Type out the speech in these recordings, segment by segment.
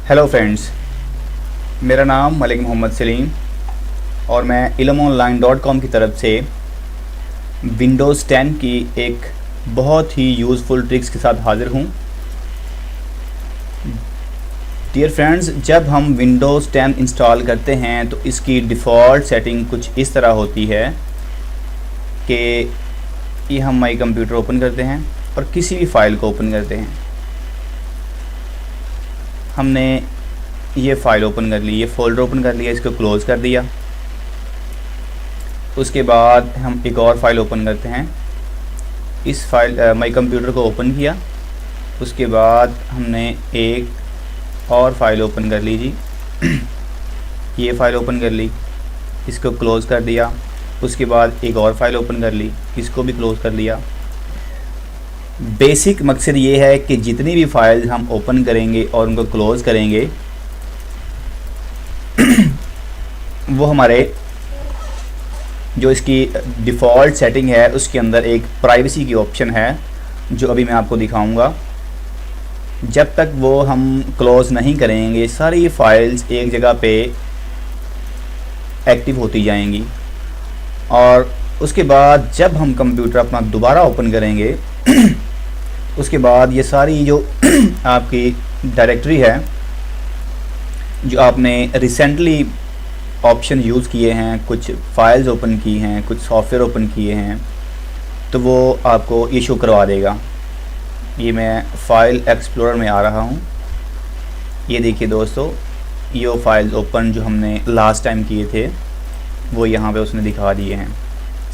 Hello friends, मेरा नाम मलिक मोहम्मद सलीम और मैं ilmonline.com की तरफ से विंडोज़ 10 की एक बहुत ही यूज़फुल ट्रिक्स के साथ हाज़िर हूँ। डियर फ्रेंड्स, जब हम विंडोज़ 10 इंस्टॉल करते हैं तो इसकी डिफ़ॉल्ट सेटिंग कुछ इस तरह होती है कि ये हम माई कंप्यूटर ओपन करते हैं और किसी भी फ़ाइल को ओपन करते हैं। हमने ये फ़ाइल ओपन कर ली, ये फ़ोल्डर ओपन कर लिया, इसको क्लोज़ कर दिया। उसके बाद हम एक और फ़ाइल ओपन करते हैं। इस फाइल माई कंप्यूटर को ओपन किया। उसके बाद हमने एक और फ़ाइल ओपन कर ली जी ये फ़ाइल ओपन कर ली, इसको क्लोज़ कर दिया। उसके बाद एक और फ़ाइल ओपन कर ली, इसको भी क्लोज़ कर लिया। बेसिक मकसद ये है कि जितनी भी फाइल हम ओपन करेंगे और उनको क्लोज़ करेंगे वो हमारे जो इसकी डिफ़ॉल्ट सेटिंग है उसके अंदर एक प्राइवेसी की ऑप्शन है जो अभी मैं आपको दिखाऊंगा। जब तक वो हम क्लोज़ नहीं करेंगे सारी फाइल्स एक जगह पे एक्टिव होती जाएंगी और उसके बाद जब हम कंप्यूटर अपना दोबारा ओपन करेंगे उसके बाद ये सारी जो आपकी डायरेक्टरी है जो आपने रिसेंटली ऑप्शन यूज़ किए हैं, कुछ फाइल्स ओपन की हैं, कुछ सॉफ्टवेयर ओपन किए हैं, तो वो आपको ये शो करवा देगा। ये मैं फ़ाइल एक्सप्लोरर में आ रहा हूँ। ये देखिए दोस्तों, ये फाइल्स ओपन जो हमने लास्ट टाइम किए थे वो यहाँ पे उसने दिखा दिए हैं।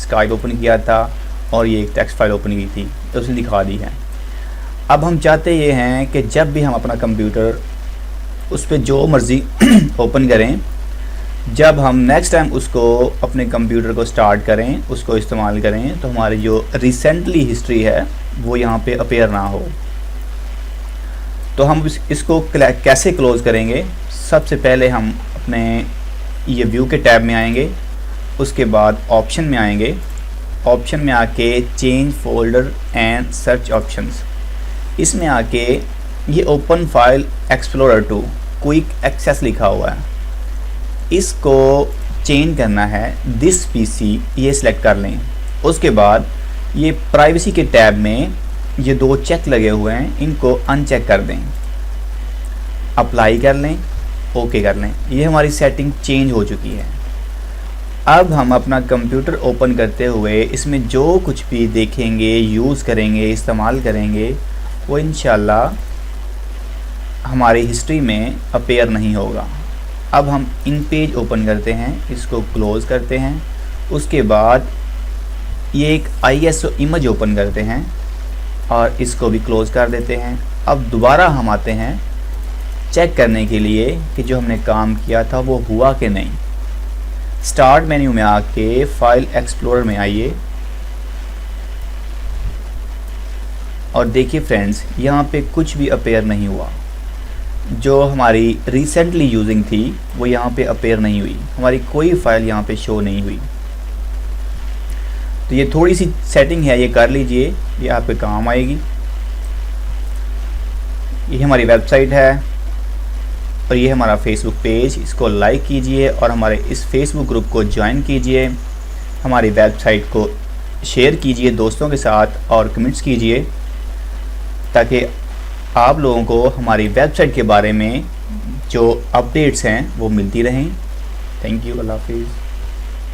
स्काइप ओपन किया था और ये एक टेक्स्ट फाइल ओपन की थी तो उसने दिखा दी है। अब हम चाहते ये हैं कि जब भी हम अपना कंप्यूटर उस पर जो मर्ज़ी ओपन करें, जब हम नेक्स्ट टाइम उसको अपने कंप्यूटर को स्टार्ट करें, उसको इस्तेमाल करें, तो हमारी जो रिसेंटली हिस्ट्री है वो यहाँ पे अपीयर ना हो। तो हम इसको कैसे क्लोज़ करेंगे? सबसे पहले हम अपने ये व्यू के टैब में आएंगे, उसके बाद ऑप्शन में आएंगे। ऑप्शन में आके change folder and search options, इसमें आके ये open file explorer to quick access लिखा हुआ है, इसको चेंज करना है दिस पीसी, ये सिलेक्ट कर लें। उसके बाद ये प्राइवेसी के टैब में ये दो चेक लगे हुए हैं, इनको अनचेक कर दें, अप्लाई कर लें, ओके कर लें। ये हमारी सेटिंग चेंज हो चुकी है। अब हम अपना कंप्यूटर ओपन करते हुए इसमें जो कुछ भी देखेंगे, यूज़ करेंगे, इस्तेमाल करेंगे, वो इंशाल्लाह हमारी हिस्ट्री में अपीयर नहीं होगा। अब हम इन पेज ओपन करते हैं, इसको क्लोज़ करते हैं। उसके बाद ये एक ISO इमेज ओपन करते हैं और इसको भी क्लोज़ कर देते हैं। अब दोबारा हम आते हैं चेक करने के लिए कि जो हमने काम किया था वो हुआ कि नहीं। स्टार्ट मेन्यू में आके फाइल एक्सप्लोरर में आइए और देखिए फ्रेंड्स, यहाँ पे कुछ भी अपीयर नहीं हुआ। जो हमारी रिसेंटली यूजिंग थी वो यहाँ पे अपीयर नहीं हुई, हमारी कोई फाइल यहाँ पे शो नहीं हुई। तो ये थोड़ी सी सेटिंग है, ये कर लीजिए, ये आपके काम आएगी। ये हमारी वेबसाइट है और ये हमारा फेसबुक पेज, इसको लाइक कीजिए और हमारे इस फेसबुक ग्रुप को ज्वाइन कीजिए। हमारी वेबसाइट को शेयर कीजिए दोस्तों के साथ और कमेंट्स कीजिए ताकि आप लोगों को हमारी वेबसाइट के बारे में जो अपडेट्स हैं वो मिलती रहें। थैंक यू, अल्लाह हाफिज़।